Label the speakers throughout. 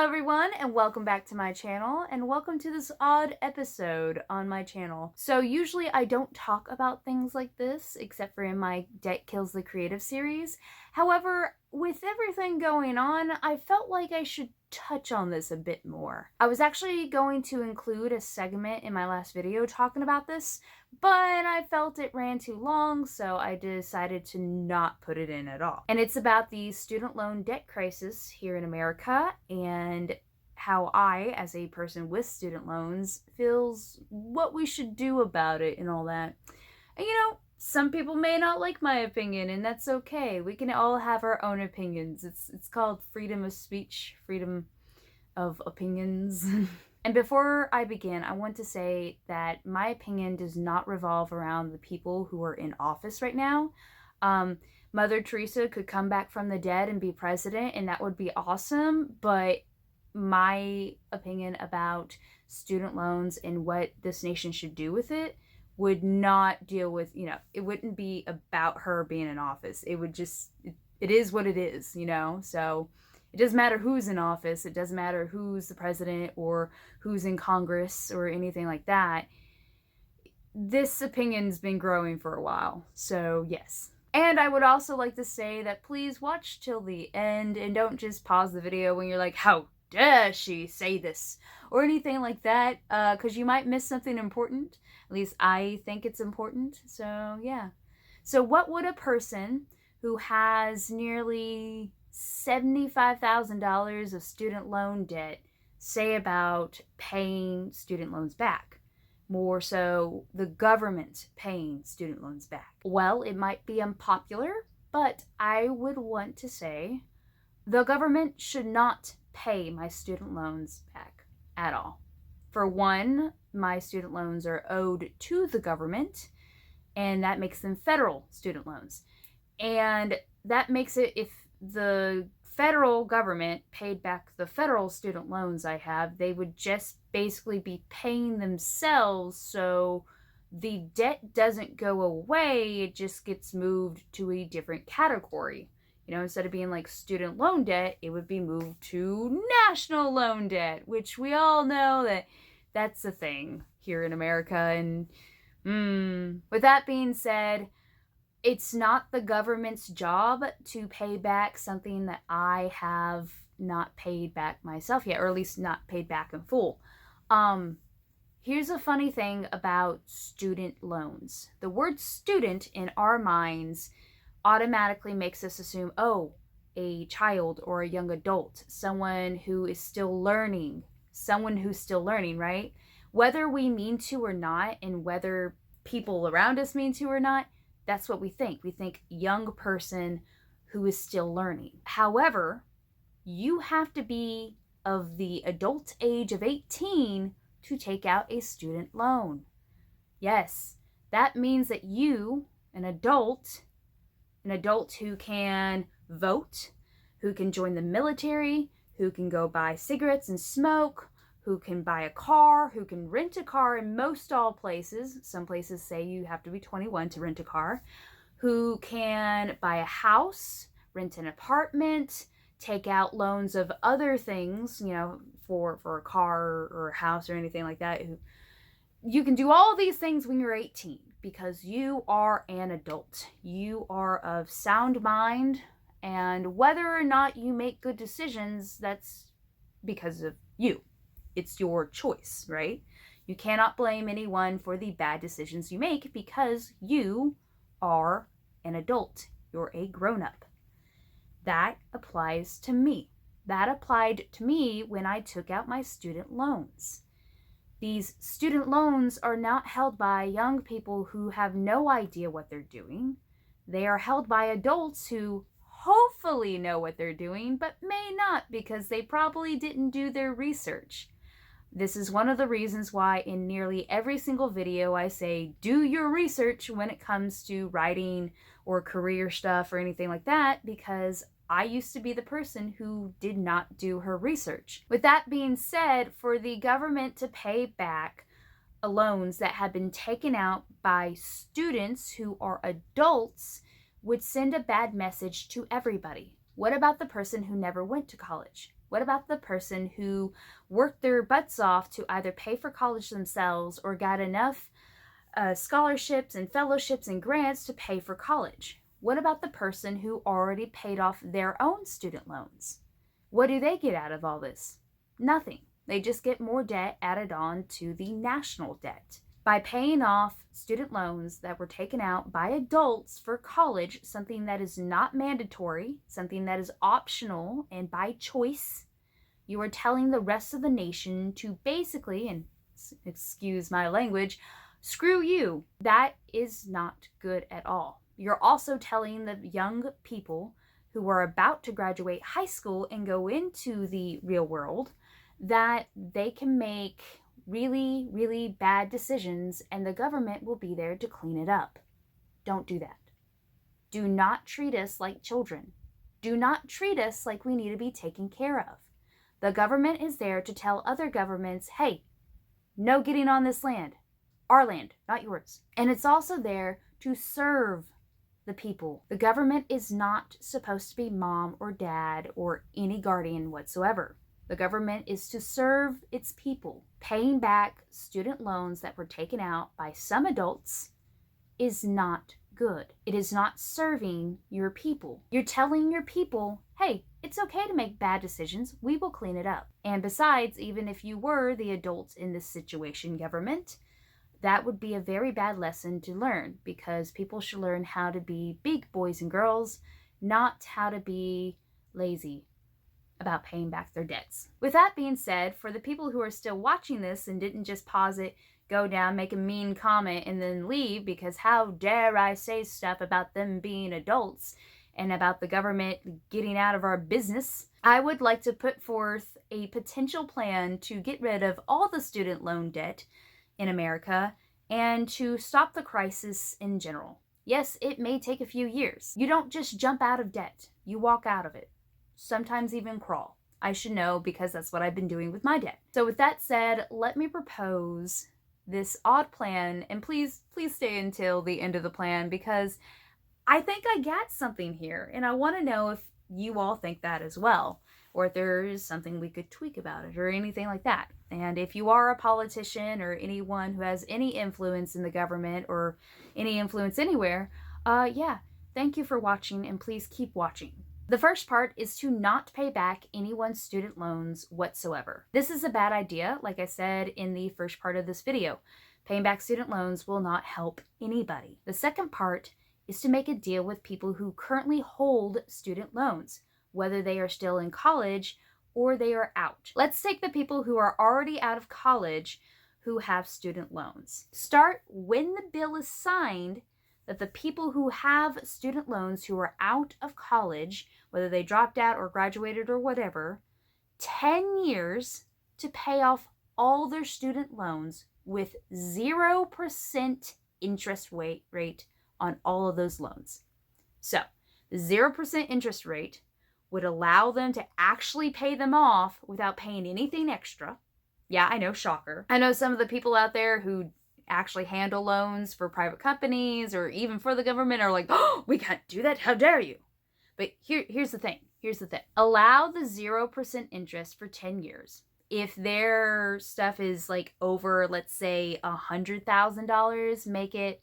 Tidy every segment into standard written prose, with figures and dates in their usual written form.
Speaker 1: everyone, and welcome back to my channel, and welcome to this odd episode on my channel. So usually I don't talk about things like this, except for in my Debt Kills the Creative series. However, with everything going on, I felt like I should touch on this a bit more. I was actually going to include a segment in my last video talking about this, but I felt it ran too long, so I decided to not put it in at all. And it's about the student loan debt crisis here in America and how I, as a person with student loans, feels what we should do about it and all that. And some people may not like my opinion, and that's okay. We can all have our own opinions. It's called freedom of speech, freedom of opinions. And before I begin, I want to say that my opinion does not revolve around the people who are in office right now. Mother Teresa could come back from the dead and be president, and that would be awesome, but my opinion about student loans and what this nation should do with it would not deal with, it wouldn't be about her being in office. It would just, it is what it is, so it doesn't matter who's in office. It doesn't matter who's the president or who's in Congress or anything like that. This opinion's been growing for a while, so yes. And I would also like to say that please watch till the end and don't just pause the video when you're like, how dare she say this, or anything like that, because you might miss something important. At least I think it's important, so yeah. So what would a person who has nearly $75,000 of student loan debt say about paying student loans back? More so, the government paying student loans back. Well, it might be unpopular, but I would want to say the government should not pay my student loans back at all. For one, my student loans are owed to the government, and that makes them federal student loans. And that makes it, if the federal government paid back the federal student loans I have, they would just basically be paying themselves, so the debt doesn't go away, it just gets moved to a different category. Instead of being like student loan debt, it would be moved to national loan debt, which we all know that that's a thing here in America. And with that being said, it's not the government's job to pay back something that I have not paid back myself yet, or at least not paid back in full. Here's a funny thing about student loans. The word student in our minds automatically makes us assume, oh, a child or a young adult, someone who's still learning, right? Whether we mean to or not, and whether people around us mean to or not, that's what we think. We think young person who is still learning. However, you have to be of the adult age of 18 to take out a student loan. Yes, that means that you, an adult who can vote, who can join the military, who can go buy cigarettes and smoke, who can buy a car, who can rent a car in most all places. Some places say you have to be 21 to rent a car. Who can buy a house, rent an apartment, take out loans of other things, for a car or a house or anything like that. You can do all these things when you're 18 because you are an adult. You are of sound mind, and whether or not you make good decisions, that's because of you. It's your choice, right? You cannot blame anyone for the bad decisions you make because you are an adult. You're a grown-up. That applies to me. That applied to me when I took out my student loans. These student loans are not held by young people who have no idea what they're doing. They are held by adults who hopefully know what they're doing, but may not because they probably didn't do their research. This is one of the reasons why in nearly every single video I say, do your research when it comes to writing or career stuff or anything like that, because I used to be the person who did not do her research. With that being said, for the government to pay back loans that have been taken out by students who are adults would send a bad message to everybody. What about the person who never went to college? What about the person who worked their butts off to either pay for college themselves or got enough scholarships and fellowships and grants to pay for college? What about the person who already paid off their own student loans? What do they get out of all this? Nothing. They just get more debt added on to the national debt. By paying off student loans that were taken out by adults for college, something that is not mandatory, something that is optional and by choice, you are telling the rest of the nation to basically, and excuse my language, screw you. That is not good at all. You're also telling the young people who are about to graduate high school and go into the real world that they can make really, really bad decisions and the government will be there to clean it up. Don't do that. Do not treat us like children. Do not treat us like we need to be taken care of. The government is there to tell other governments, hey, no getting on this land. Our land, not yours. And it's also there to serve the people. The government is not supposed to be mom or dad or any guardian whatsoever. The government is to serve its people. Paying back student loans that were taken out by some adults is not good. It is not serving your people. You're telling your people, hey, it's okay to make bad decisions. We will clean it up. And besides, even if you were the adults in this situation, government, that would be a very bad lesson to learn, because people should learn how to be big boys and girls, not how to be lazy about paying back their debts. With that being said, for the people who are still watching this and didn't just pause it, go down, make a mean comment, and then leave because how dare I say stuff about them being adults and about the government getting out of our business, I would like to put forth a potential plan to get rid of all the student loan debt in America and to stop the crisis in general. Yes, it may take a few years. You don't just jump out of debt. You walk out of it. Sometimes even crawl. I should know because that's what I've been doing with my debt. So with that said, let me propose this odd plan, and please stay until the end of the plan because I think I got something here and I want to know if you all think that as well, or if there is something we could tweak about it or anything like that. And if you are a politician or anyone who has any influence in the government or any influence anywhere, thank you for watching and please keep watching. The first part is to not pay back anyone's student loans whatsoever. This is a bad idea, like I said in the first part of this video. Paying back student loans will not help anybody. The second part is to make a deal with people who currently hold student loans, whether they are still in college or they are out. Let's take the people who are already out of college who have student loans. Start when the bill is signed that the people who have student loans who are out of college, whether they dropped out or graduated or whatever, 10 years to pay off all their student loans with 0% interest rate on all of those loans. So the 0% interest rate would allow them to actually pay them off without paying anything extra. Yeah, I know, shocker. I know some of the people out there who actually handle loans for private companies or even for the government are like, oh, we can't do that. How dare you? But here's the thing. Allow the 0% interest for 10 years. If their stuff is like over, let's say $100,000, make it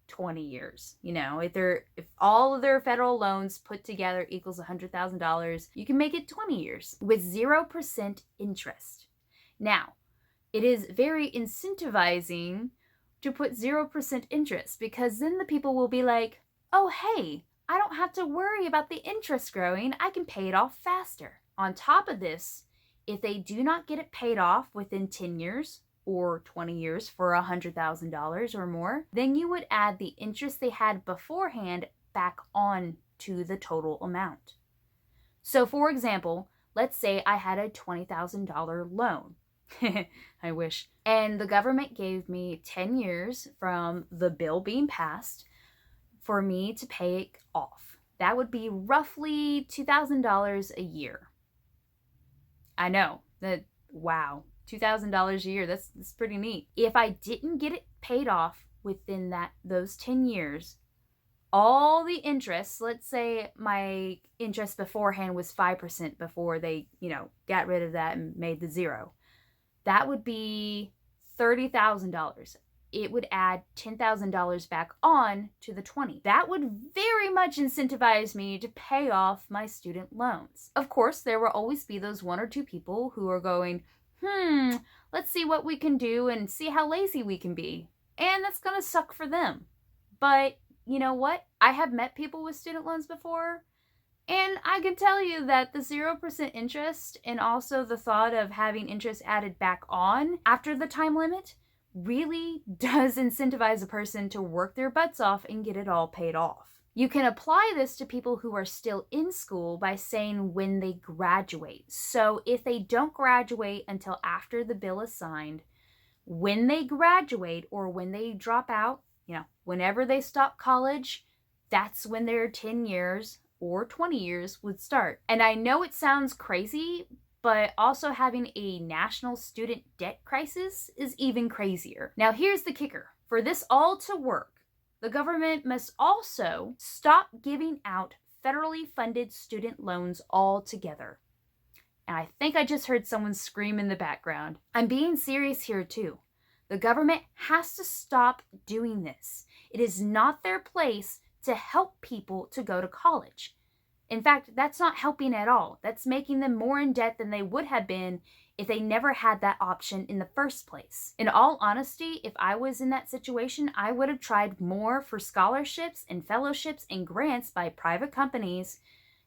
Speaker 1: 20 years. You know, if all of their federal loans put together equals $100,000, you can make it 20 years with 0% interest. Now, it is very incentivizing to put 0% interest because then the people will be like, oh, hey, I don't have to worry about the interest growing. I can pay it off faster. On top of this, if they do not get it paid off within 10 years or 20 years for $100,000 or more, then you would add the interest they had beforehand back on to the total amount. So for example, let's say I had a $20,000 loan. I wish. And the government gave me 10 years from the bill being passed for me to pay it off. That would be roughly $2,000 a year. I know that, wow, $2,000 a year, that's pretty neat. If I didn't get it paid off within those 10 years, all the interest. Let's say my interest beforehand was 5% before they, got rid of that and made the zero. That would be $30,000. It would add $10,000 back on to the 20. That would very much incentivize me to pay off my student loans. Of course, there will always be those one or two people who are going, let's see what we can do and see how lazy we can be. And that's going to suck for them. But you know what? I have met people with student loans before, and I can tell you that the 0% interest and also the thought of having interest added back on after the time limit really does incentivize a person to work their butts off and get it all paid off. You can apply this to people who are still in school by saying when they graduate. So if they don't graduate until after the bill is signed, when they graduate or when they drop out, whenever they stop college, that's when their 10 years or 20 years would start. And I know it sounds crazy, but also having a national student debt crisis is even crazier. Now, here's the kicker. For this all to work, the government must also stop giving out federally funded student loans altogether. And I think I just heard someone scream in the background. I'm being serious here too. The government has to stop doing this. It is not their place to help people to go to college. In fact, that's not helping at all. That's making them more in debt than they would have been if they never had that option in the first place. In all honesty, if I was in that situation, I would have tried more for scholarships and fellowships and grants by private companies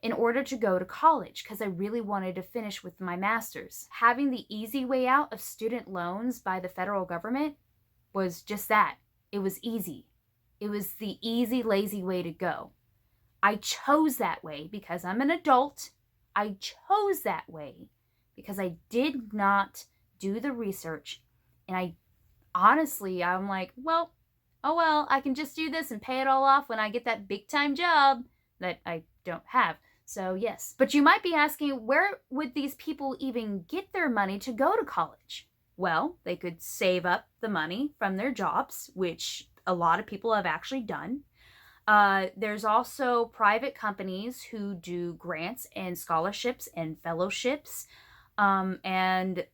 Speaker 1: in order to go to college because I really wanted to finish with my master's. Having the easy way out of student loans by the federal government was just that. It was easy. It was the easy, lazy way to go. I chose that way because I'm an adult. I chose that way because I did not do the research. And I'm like, I can just do this and pay it all off when I get that big time job that I don't have. So yes, but you might be asking, where would these people even get their money to go to college? Well, they could save up the money from their jobs, which a lot of people have actually done. There's also private companies who do grants and scholarships and fellowships. And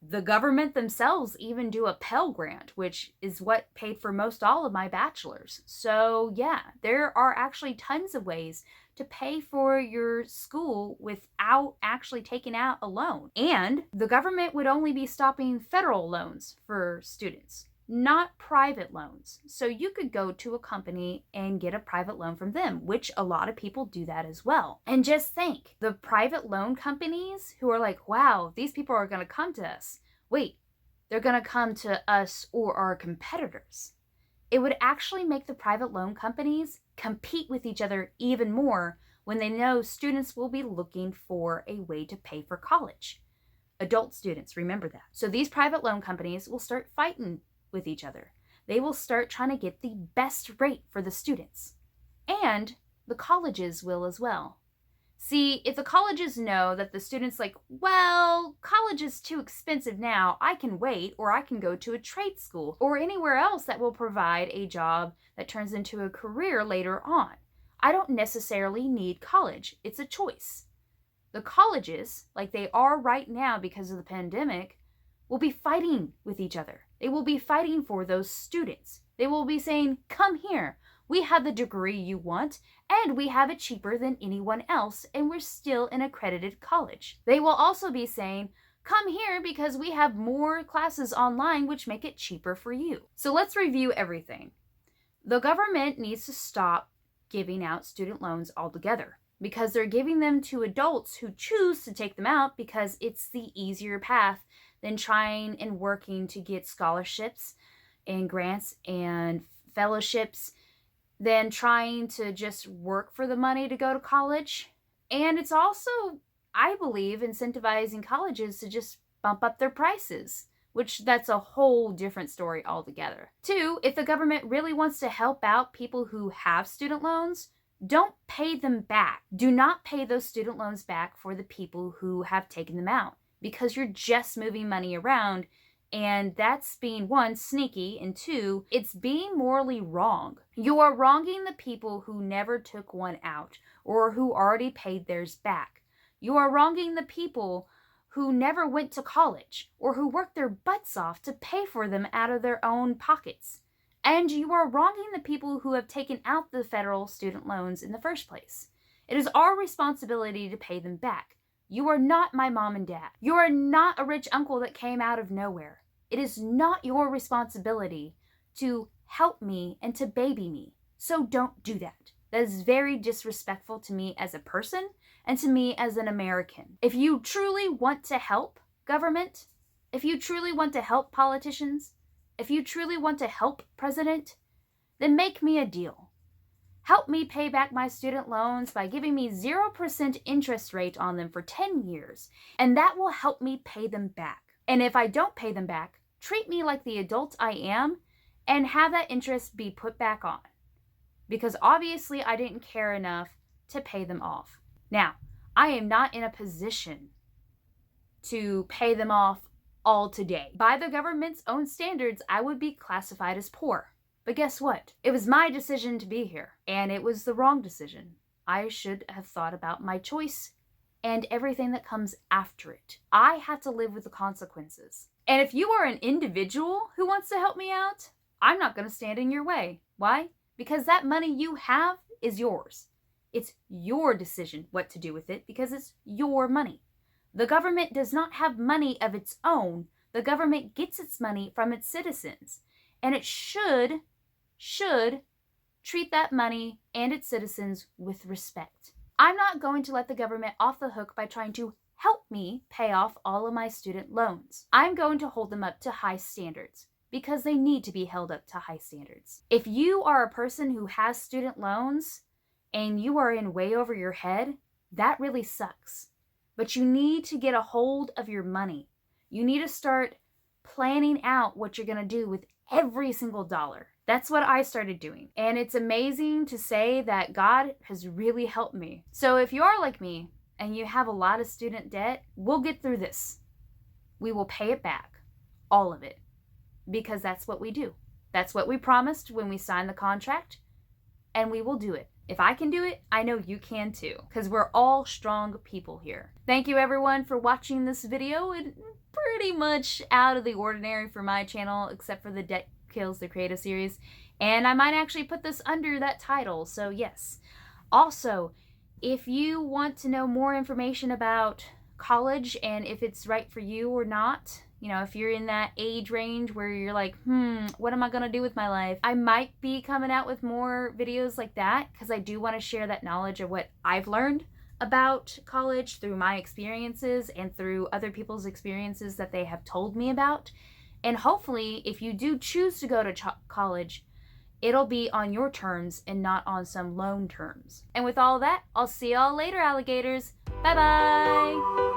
Speaker 1: the government themselves even do a Pell Grant, which is what paid for most all of my bachelor's. So yeah, there are actually tons of ways to pay for your school without actually taking out a loan. And the government would only be stopping federal loans for students, not private loans. So you could go to a company and get a private loan from them, which a lot of people do that as well. And just think, the private loan companies who are like, wow, these people are going to come to us. Wait, they're going to come to us or our competitors. It would actually make the private loan companies compete with each other even more when they know students will be looking for a way to pay for college. Adult students, remember that. So these private loan companies will start fighting with each other. They will start trying to get the best rate for the students. And the colleges will as well. See, if the colleges know that the student's like, well, college is too expensive now, I can wait, or I can go to a trade school, or anywhere else that will provide a job that turns into a career later on. I don't necessarily need college. It's a choice. The colleges, like they are right now because of the pandemic, will be fighting with each other. They will be fighting for those students. They will be saying, come here. We have the degree you want, and we have it cheaper than anyone else, and we're still an accredited college. They will also be saying, come here because we have more classes online which make it cheaper for you. So let's review everything. The government needs to stop giving out student loans altogether because they're giving them to adults who choose to take them out because it's the easier path than trying and working to get scholarships and grants and fellowships, than trying to just work for the money to go to college. And it's also, I believe, incentivizing colleges to just bump up their prices, which that's a whole different story altogether. Two, if the government really wants to help out people who have student loans, don't pay them back. Do not pay those student loans back for the people who have taken them out, because you're just moving money around And that's being, one, sneaky, and two, it's being morally wrong. You are wronging the people who never took one out or who already paid theirs back. You are wronging the people who never went to college or who worked their butts off to pay for them out of their own pockets. And you are wronging the people who have taken out the federal student loans in the first place. It is our responsibility to pay them back. You are not my mom and dad. You are not a rich uncle that came out of nowhere. It is not your responsibility to help me and to baby me. So don't do that. That is very disrespectful to me as a person and to me as an American. If you truly want to help government, if you truly want to help politicians, if you truly want to help president, then make me a deal. Help me pay back my student loans by giving me 0% interest rate on them for 10 years, and that will help me pay them back. And if I don't pay them back, treat me like the adult I am and have that interest be put back on. Because obviously I didn't care enough to pay them off. Now, I am not in a position to pay them off all today. By the government's own standards, I would be classified as poor. But guess what? It was my decision to be here, and it was the wrong decision. I should have thought about my choice and everything that comes after it. I have to live with the consequences. And if you are an individual who wants to help me out, I'm not going to stand in your way. Why? Because that money you have is yours. It's your decision what to do with it because it's your money. The government does not have money of its own. The government gets its money from its citizens. And it should treat that money and its citizens with respect. I'm not going to let the government off the hook by trying to help me pay off all of my student loans. I'm going to hold them up to high standards because they need to be held up to high standards. If you are a person who has student loans and you are in way over your head, that really sucks. But you need to get a hold of your money. You need to start planning out what you're going to do with every single dollar. That's what I started doing. And it's amazing to say that God has really helped me. So if you are like me and you have a lot of student debt, we'll get through this. We will pay it back, all of it, because that's what we do. That's what we promised when we signed the contract, and we will do it. If I can do it, I know you can too, because we're all strong people here. Thank you everyone for watching this video. It's pretty much out of the ordinary for my channel, except for the Debt Kills the Creative series. And I might actually put this under that title, so yes. Also, if you want to know more information about college and if it's right for you or not, you know, if you're in that age range where you're like, what am I gonna do with my life? I might be coming out with more videos like that because I do want to share that knowledge of what I've learned about college through my experiences and through other people's experiences that they have told me about. And hopefully, if you do choose to go to college, it'll be on your terms and not on some loan terms. And with all that, I'll see y'all later, alligators. Bye-bye!